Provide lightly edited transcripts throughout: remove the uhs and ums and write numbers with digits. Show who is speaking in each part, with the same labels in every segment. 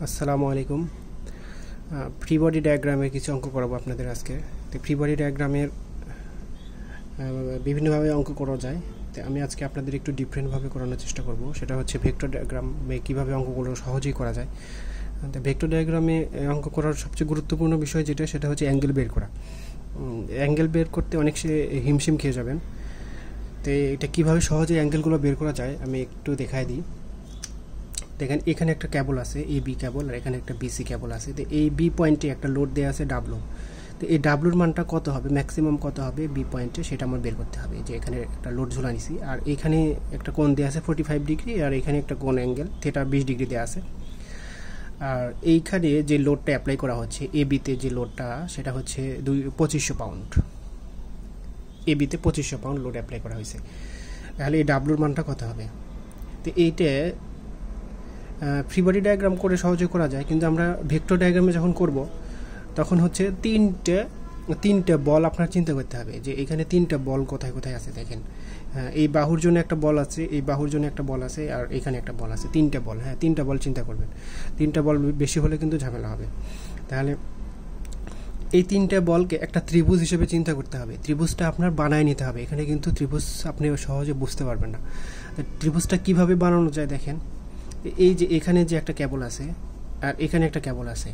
Speaker 1: আসসালামু আলাইকুম। Free body ডায়াগ্রামের কিছু অঙ্ক করাবো আপনাদের আজকে। তো ফ্রি বডি ডায়াগ্রামের বিভিন্নভাবে অঙ্ক করা যায়। তো আমি আজকে আপনাদের একটু ডিফারেন্টভাবে করানোর চেষ্টা করব। সেটা হচ্ছে ভেক্টর ডায়াগ্রামে কীভাবে অঙ্কগুলো সহজেই করা যায়। তো ভেক্টর ডায়াগ্রামে অঙ্ক করার সবচেয়ে গুরুত্বপূর্ণ বিষয় সেটা হচ্ছে অ্যাঙ্গেল বের করা। অ্যাঙ্গেল বের করতে অনেক হিমশিম খেয়ে যাবেন। তো এটা কীভাবে সহজে অ্যাঙ্গেলগুলো বের করা যায় আমি একটু দেখাই দিই। দেখেন এখানে একটা ক্যাবল আছে এ বি ক্যাবল, আর এখানে একটা বিসি ক্যাবল আছে। তো এই বি পয়েন্টে একটা লোড দেওয়া আছে ডাব্লু। তো এই ডাব্লুর মানটা কত হবে, ম্যাক্সিমাম কত হবে বি পয়েন্টে, সেটা আমার বের করতে হবে। যে এখানে একটা লোড ঝুলা নিছি, আর এখানে একটা কোণ দেওয়া আছে 45 ডিগ্রি, আর এখানে একটা কোণ অ্যাঙ্গেল থিটা 20 ডিগ্রি দেওয়া আছে। আর এইখানে যে লোডটা অ্যাপ্লাই করা হচ্ছে এ বিতে, যে লোডটা সেটা হচ্ছে 2500 পাউন্ড। এ বিতে 2500 পাউন্ড লোড অ্যাপ্লাই করা হয়েছে। তাহলে এই ডাব্লুর মানটা কত হবে? তো এইটা ফ্রি বডি ডায়াগ্রাম করে সহজে করা যায়, কিন্তু আমরা ভেক্টর ডায়াগ্রামে যখন করব তখন হচ্ছে তিনটে বল আপনার চিন্তা করতে হবে যে এখানে তিনটা বল কোথায় কোথায় আছে। দেখেন এই বাহুর জন্য একটা বল আছে, এই বাহুর জন্য একটা বল আছে, আর এখানে একটা বল আছে। তিনটা বল, তিনটা বল চিন্তা করবেন। তিনটা বল বেশি হলে কিন্তু ঝামেলা হবে। তাহলে এই তিনটা বলকে একটা ত্রিভুজ হিসেবে চিন্তা করতে হবে। ত্রিভুজটা আপনার বানায় নিতে হবে। এখানে কিন্তু ত্রিভুজ আপনি সহজে বুঝতে পারবেন না। ত্রিভুজটা কিভাবে বানানো যায় দেখেন। এই যে এখানে যে একটা ক্যাবল আছে, আর এখানে একটা ক্যাবল আছে,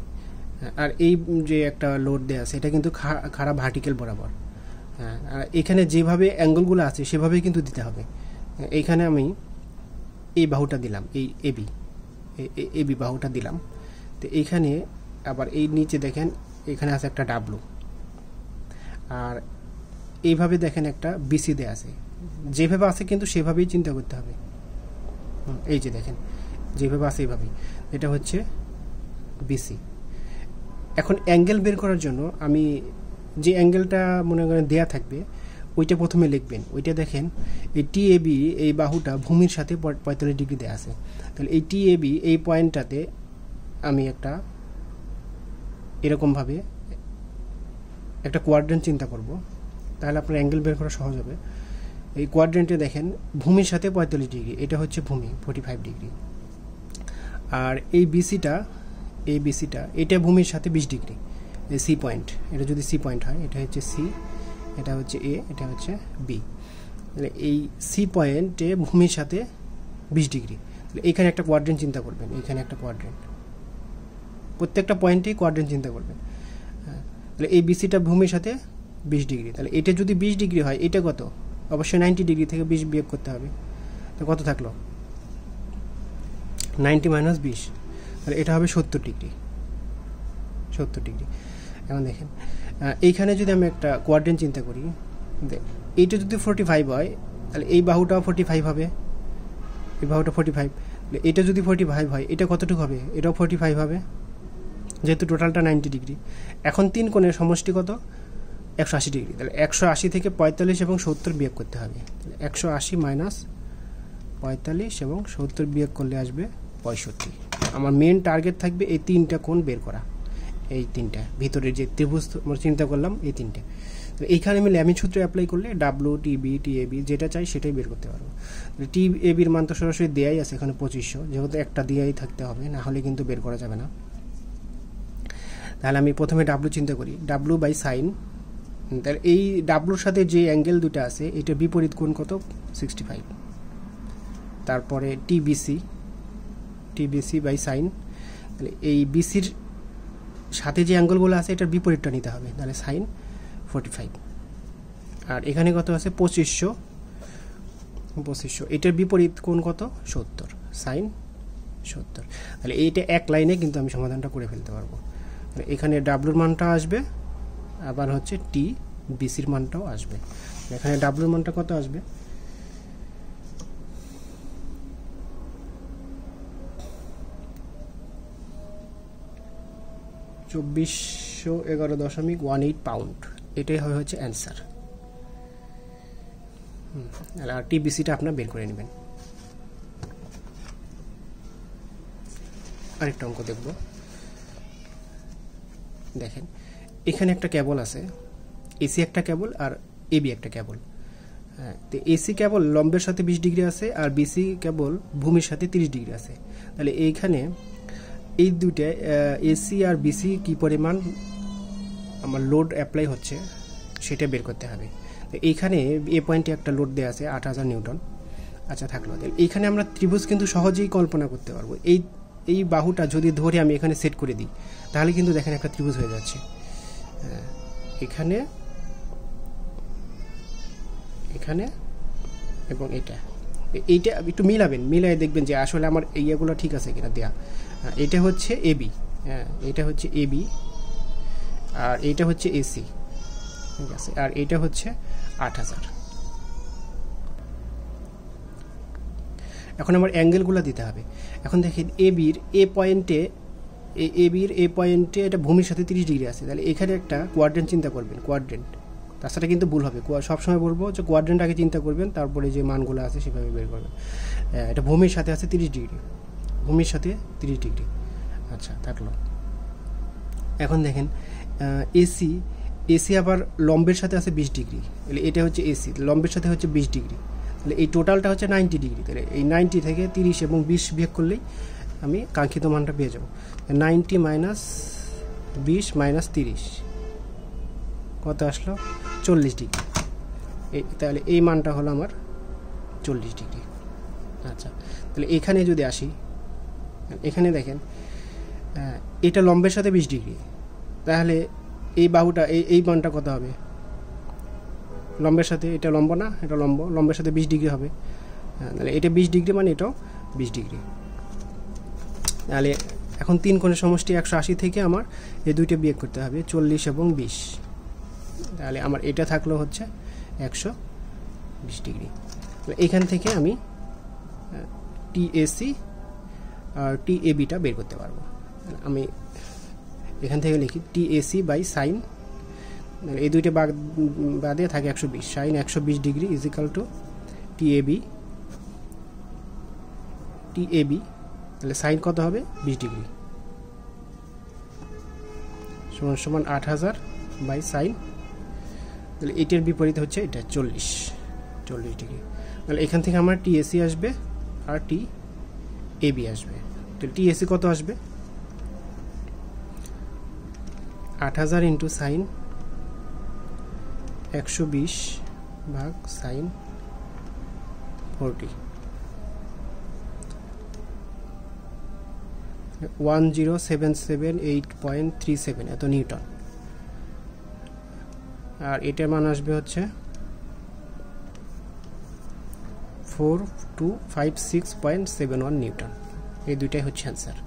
Speaker 1: আর এই যে একটা লোড দেওয়া আছে, এটা কিন্তু খাড়া ভার্টিক্যাল বরাবর। আর এখানে যেভাবে অ্যাঙ্গেলগুলো আছে সেভাবেই কিন্তু দিতে হবে। এইখানে আমি এই বাহুটা দিলাম, এই এবি বাহুটা দিলাম। তো এইখানে আবার এই নিচে দেখেন এখানে আছে একটা ডাব্লু, আর এইভাবে দেখেন একটা বিসি দেওয়া আছে। যেভাবে আছে কিন্তু সেভাবেই চিন্তা করতে হবে। এই যে দেখেন যেভাবে আছে এইভাবেই, এটা হচ্ছে বিসি। এখন অ্যাঙ্গেল বের করার জন্য আমি যে অ্যাঙ্গেলটা মনে করেন দেয়া থাকবে ওইটা প্রথমে লিখবেন। ওইটা দেখেন এই টি এ বি, এই বাহুটা ভূমির সাথে 45 ডিগ্রি দেওয়া আছে। তাহলে এই টি এ বি এই পয়েন্টটাতে আমি একটা এরকমভাবে একটা কোয়াড্রেন্ট চিন্তা করব। তাহলে আপনার অ্যাঙ্গেল বের করা সহজ হবে। এই কোয়াড্রেন্টে দেখেন ভূমির সাথে 45 ডিগ্রি, এটা হচ্ছে ভূমি 45 ডিগ্রি। আর এই বিসিটা এটা ভূমির সাথে 20 ডিগ্রি। এই সি পয়েন্ট, এটা যদি সি পয়েন্ট হয়, এটা হচ্ছে সি, এটা হচ্ছে এ, এটা হচ্ছে বি। তাহলে এই সি পয়েন্টে ভূমির সাথে 20 ডিগ্রি। তাহলে এখানে একটা কোয়াড্রেন্ট চিন্তা করবেন, এখানে একটা কোয়াড্রেন্ট, প্রত্যেকটা পয়েন্টেই কোয়াড্রেন্ট চিন্তা করবেন। তাহলে এই বিসিটা ভূমির সাথে 20 ডিগ্রি। তাহলে এটা যদি 20 ডিগ্রি হয়, এটা কত? অবশ্যই 90 ডিগ্রি থেকে 20 বিয়োগ করতে হবে। তো কত থাকলো? 90 - 20, তাহলে এটা হবে 70 ডিগ্রি। 70 ডিগ্রি। এখন দেখেন এইখানে যদি আমি একটা কোয়াড্রেন্ট চিন্তা করি, এইটা যদি 45 হয়, তাহলে এই বাহুটাও 45 হবে, এই বাহুটা 45। এটা যদি 45 হয়, এটা কতটুকু হবে? এটাও 45 হবে, যেহেতু টোটালটা 90 ডিগ্রি। এখন তিন কোণের সমষ্টি কত? 180 ডিগ্রি। তাহলে 180 থেকে 45 এবং 70 বিয়োগ করতে হবে। 180 - 45 এবং 70 বিয়োগ করলে আসবে 65। আমার মেন টার্গেট থাকবে এই তিনটা কোণ বের করা। এই তিনটা ভিতরের যে ত্রিভুজ আমরা চিন্তা করলাম, এই তিনটে। তো এইখানে আমি ল্যামিন সূত্র অ্যাপ্লাই করলে ডাব্লু, টিবি, টিএবি যেটা চাই সেটাই বের করতে পারবো। টি এবির মান তো সরাসরি দেয়াই আছে এখানে 2500, যেহেতু একটা দিয়াই থাকতে হবে, না হলে কিন্তু বের করা যাবে না। তাহলে আমি প্রথমে ডাব্লু চিন্তা করি, ডাব্লু বাই সাইন। তাহলে এই ডাব্লুর সাথে যে অ্যাঙ্গেল দুটো আছে এটা বিপরীত কোণ কত? 65। তারপরে টিবিসি বাই সাইন। তাহলে এই বিসির সাথে যে অ্যাঙ্গেলগুলো আছে এটার বিপরীতটা নিতে হবে, তাহলে সাইন 45। আর এখানে কত আছে? 2500। এটার বিপরীত কোণ কত? 70, সাইন 70। তাহলে এইটা এক লাইনে কিন্তু আমি সমাধানটা করে ফেলতে পারবো। এখানে ডাব্লুর মানটা আসবে, আবার হচ্ছে টি বিসির মানটাও আসবে। এখানে ডাব্লুর মানটা কত আসবে? 2411.18 পাউন্ড। এটাই হচ্ছে অ্যান্সার। আর টিবিসিটা আপনার বের করে নেবেন। আরেকটা অঙ্ক দেখব। দেখেন এখানে একটা কেবল আছে, এসি একটা কেবল আর এবি একটা কেবল। তো এসি কেবল লম্বের সাথে 20 ডিগ্রি আছে, আর বিসি কেবল ভূমির সাথে 30 ডিগ্রি আছে। তাহলে এইখানে এই দুইটা এসি আর বিসি কি পরিমাণ আমার লোড অ্যাপ্লাই হচ্ছে সেটা বের করতে হবে। তো এইখানে এ পয়েন্টে একটা লোড দেওয়া আছে 8000 নিউটন। আচ্ছা থাকলো, এইখানে আমরা ত্রিভুজ কিন্তু সহজেই কল্পনা করতে পারবো। এই বাহুটা যদি ধরে আমি এখানে সেট করে দিই তাহলে কিন্তু দেখেন একটা ত্রিভুজ হয়ে যাচ্ছে। এখানে এখানে এবং এইটা একটু মিলাই দেখবেন যে আসলে আমার এইগুলো ঠিক আছে কিনা দেয়া। এটা হচ্ছে এবি, হ্যাঁ এটা হচ্ছে এবি, আর এইটা হচ্ছে এসি, ঠিক আছে, আর এইটা হচ্ছে 8000। এখন আমার অ্যাঙ্গেলগুলো দিতে হবে। এখন দেখেন এবির এ পয়েন্টে এটা ভূমির সাথে 30 ডিগ্রি আছে, তাহলে এখানে একটা কোয়াড্রেন্ট চিন্তা করবেন, কোয়াড্রেন্ট। তাছাড়া কিন্তু ভুল হবে, সবসময় বলবো যে কোয়াড্রেন্ট আগে চিন্তা করবেন, তারপরে যে মানগুলো আছে সেভাবে বের করবেন। এটা ভূমির সাথে আছে 30 ডিগ্রি, ভূমির সাথে 30 ডিগ্রি। আচ্ছা থাকলো। এখন দেখেন এসি আবার লম্বের সাথে আছে 20 ডিগ্রি, তাহলে এটা হচ্ছে এসি, লম্বের সাথে হচ্ছে 20 ডিগ্রি, তাহলে এই টোটালটা হচ্ছে 90 ডিগ্রি। তাহলে এই 90 থেকে 30 এবং 20 বিয়োগ করলেই আমি কাঙ্ক্ষিত মানটা পেয়ে যাব। 90 মাইনাস 20 মাইনাস 30 কত আসলো? 40 ডিগ্রি। তাহলে এই মানটা হলো আমার 40 ডিগ্রি। আচ্ছা, তাহলে এখানে যদি আসি, এখানে দেখেন এটা লম্বের সাথে 20 ডিগ্রি, তাহলে এই বাহুটা এই মানটা কত হবে? লম্বের সাথে এটা লম্ব না, এটা লম্বের সাথে 20 ডিগ্রি হবে। তাহলে এটা 20 ডিগ্রি মানে এটাও 20 ডিগ্রি। তাহলে এখন 3 কোণের সমষ্টি 180 থেকে আমার এই দুইটা বিয়োগ করতে হবে, 40 এবং 20। তাহলে আমার এটা থাকলো হচ্ছে 120 ডিগ্রি। এখান থেকে আমি টিএসি আর টিএবিটা বের করতে পারবো। আমি এখান থেকে লিখি টিএসি বাই সাইন, এই দুইটা বাদে থাকে 120, sine 120 degree is equal to TAB. তাহলে সাইন কত হবে? 20 ডিগ্রি সমান সমান 8000 বাই সাইন, তাহলে এটার বিপরীত হচ্ছে এটা 40 ডিগ্রি। তাহলে এখান থেকে আমার টিএসি আসবে আর টিএবি আসবে। তো টিএসি কত আসবে? 8000 ইন্টু সাইন 120 ভাগ সাইন 40, 10778.37 এত নিউটন। আর এটার মান আসবে হচ্ছে 4256.71 নিউটন। এই দুইটাই হচ্ছে অ্যান্সার।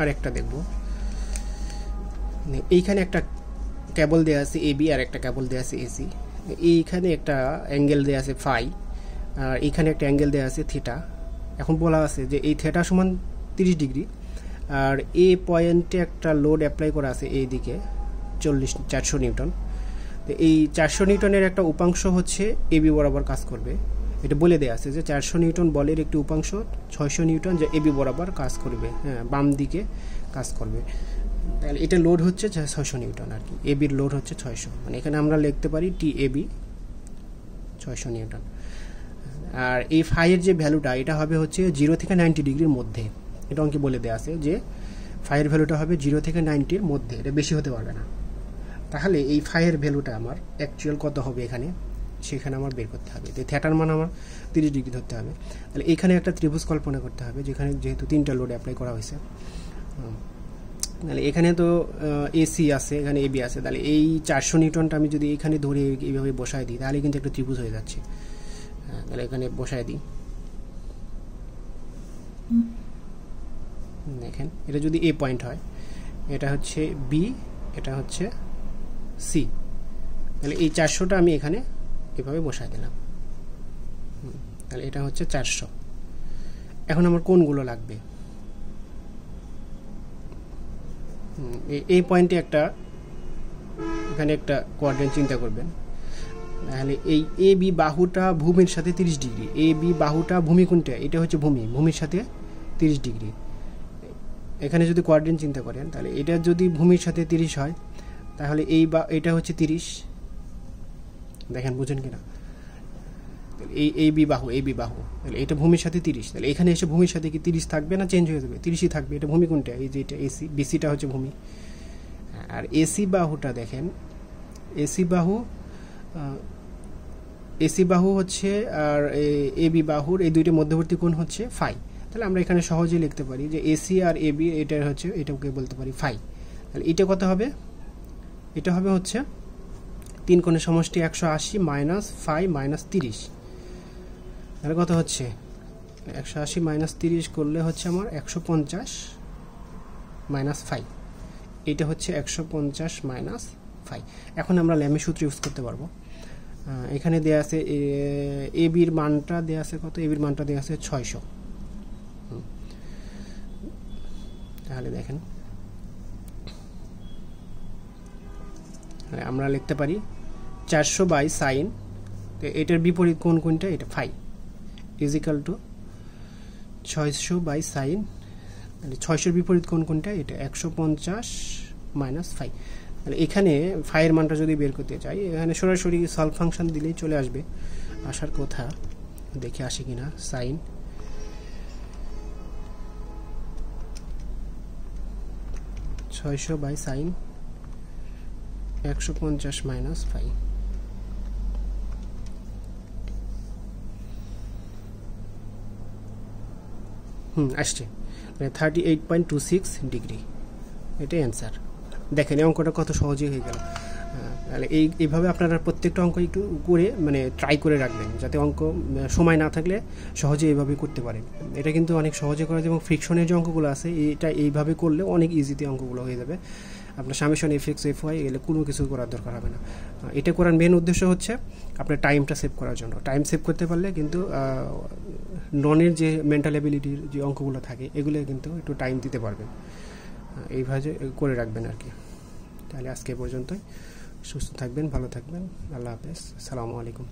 Speaker 1: আর একটা দেখব, এইখানে একটা কেবল দেওয়া আছে এবি আর একটা কেবল দেওয়া আছে এসি। এইখানে একটা অ্যাঙ্গেল দেওয়া আছে ফাই, আর এইখানে একটা অ্যাঙ্গেল দেওয়া আছে থিটা। এখন বলা আছে যে এই থিটা সমান 30 ডিগ্রি, আর এ পয়েন্টে একটা লোড অ্যাপ্লাই করা আছে এই দিকে 400 নিউটন। তো এই 400 নিউটনের একটা উপাংশ হচ্ছে এবি বরাবর কাজ করবে। এটা বলে দেওয়া আছে যে 400 নিউটন বলের একটি উপাংশ 600 নিউটন যে এবি বরাবর কাজ করবে, হ্যাঁ বাম দিকে কাজ করবে। তাহলে এটা লোড হচ্ছে 600 নিউটন আর কি, এবির লোড হচ্ছে 600, মানে এখানে আমরা লিখতে পারি টি এবি 600 নিউটন। আর এই ফাইয়ের যে ভ্যালুটা এটা হবে হচ্ছে 0 থেকে 90 ডিগ্রির মধ্যে। এটা অঙ্কে বলে দেওয়া আছে যে ফাইয়ের ভ্যালুটা হবে 0 থেকে 90-র মধ্যে, এটা বেশি হতে পারবে না। তাহলে এই ফাইয়ের ভ্যালুটা আমার অ্যাকচুয়াল কত হবে এখানে, সেখানে আমার বের করতে হবে। তো থিটার মান আমার 30 ডিগ্রি ধরতে হবে। তাহলে এখানে একটা ত্রিভুজ কল্পনা করতে হবে যেখানে যেহেতু 3টা লোড অ্যাপ্লাই করা হয়েছে। তাহলে এখানে তো এসি আছে, এখানে এবি আছে, তাহলে এই 400 নিউটনটা আমি যদি এখানে ধরে এইভাবে বসায় দিই তাহলে কিন্তু একটা ত্রিভুজ হয়ে যাচ্ছে। তাহলে এখানে বসায় দিই, দেখেন এটা যদি এ পয়েন্ট হয়, এটা হচ্ছে বি, এটা হচ্ছে সি, তাহলে এই 400টা আমি এখানে এভাবে বসায় দিলাম। তাহলে এটা হচ্ছে 400। এখন আমার কোনগুলো লাগবে? এই পয়েন্টে এখানে একটা কোয়াড্রেন্ট চিন্তা করবেন। তাহলে এই এ বি বাহুটা ভূমির সাথে 30 ডিগ্রি, এ বি বাহুটা ভূমি কোনটা? এটা হচ্ছে ভূমির সাথে 30 ডিগ্রি। এখানে যদি কোয়াড্রেন্ট চিন্তা করেন তাহলে এটা যদি ভূমির সাথে 30 হয় তাহলে এটা হচ্ছে 30, দেখেন বুঝেন কিনা, এই বিবাহু তাহলে এটা ভূমির সাথে 30, তাহলে এখানে এসে ভূমির সাথে কি 30 থাকবে না চেঞ্জ হয়ে যাবে? 30ই থাকবে। এটা ভূমি কোনটা? এই যে এটা এসি, বিসিটা হচ্ছে ভূমি। আর এসি বাহুটা দেখেন, এসি বাহু হচ্ছে আর এবি বাহুর এই দুইটা মধ্যবর্তী কোণ হচ্ছে ফাই। তাহলে আমরা এখানে সহজেই লিখতে পারি যে এসি আর এবি এটার হচ্ছে, এটাকে বলতে পারি ফাই। তাহলে এটা কত হবে? এটা হবে হচ্ছে 3 কোণের সমষ্টি 180 মাইনাস ফাই মাইনাস 30। তাহলে কত হচ্ছে? 180 মাইনাস 30 করলে হচ্ছে আমার 150 মাইনাস ফাই। এটা হচ্ছে 150 মাইনাস ফাই। এখন আমরা ল্যামের সূত্র ইউজ করতে পারবো। এখানে দেয়া আছে এবির মানটা দেয়া আছে কত? এবির মানটা দেয়া আছে 600। তাহলে দেখেন আমরা লিখতে পারি 400 বাই সাইন, তো এটার বিপরীত কোণ কোনটা? এটা phi, is equal to 600 by sine, মানে 600-র বিপরীত কোণ কোনটা? এটা 150 মাইনাস ফাই। তাহলে এখানে ফাইয়ের মানটা যদি বের করতে চাই, এখানে সরাসরি সলভ ফাংশন দিলেই চলে আসবে, আসার কথা। দেখে আসে কিনা। Sine 600 by sine 150 minus phi. আসছে 38.26 ডিগ্রি, এটাই অ্যান্সার। দেখেন এই অঙ্কটা কত সহজেই হয়ে গেল। তাহলে এইভাবে আপনারা প্রত্যেকটা অঙ্ক একটু করে মানে ট্রাই করে রাখবেন, যাতে অঙ্ক সময় না থাকলে সহজে এইভাবে করতে পারেন। এটা কিন্তু অনেক সহজে করা যায়, এবং ফ্রিকশনের যে অঙ্কগুলো আছে এটা এইভাবে করলে অনেক ইজিতে অঙ্কগুলো হয়ে যাবে। আপনার সামেশন এফএক্স এফওয়াই এগুলো কোনো কিছু করার দরকার হবে না। এটা করার মেন উদ্দেশ্য হচ্ছে আপনার টাইমটা সেভ করার জন্য। টাইম সেভ করতে পারলে কিন্তু ননের যে মেন্টাল অ্যাবিলিটির যে অঙ্কগুলো থাকে এগুলো কিন্তু একটু টাইম দিতে পারবেন। এইভাবে করে রাখবেন আর কি। তাহলে আজকে পর্যন্তই। সুস্থ থাকবেন, ভালো থাকবেন। আল্লাহ হাফেজ, আসসালামু আলাইকুম।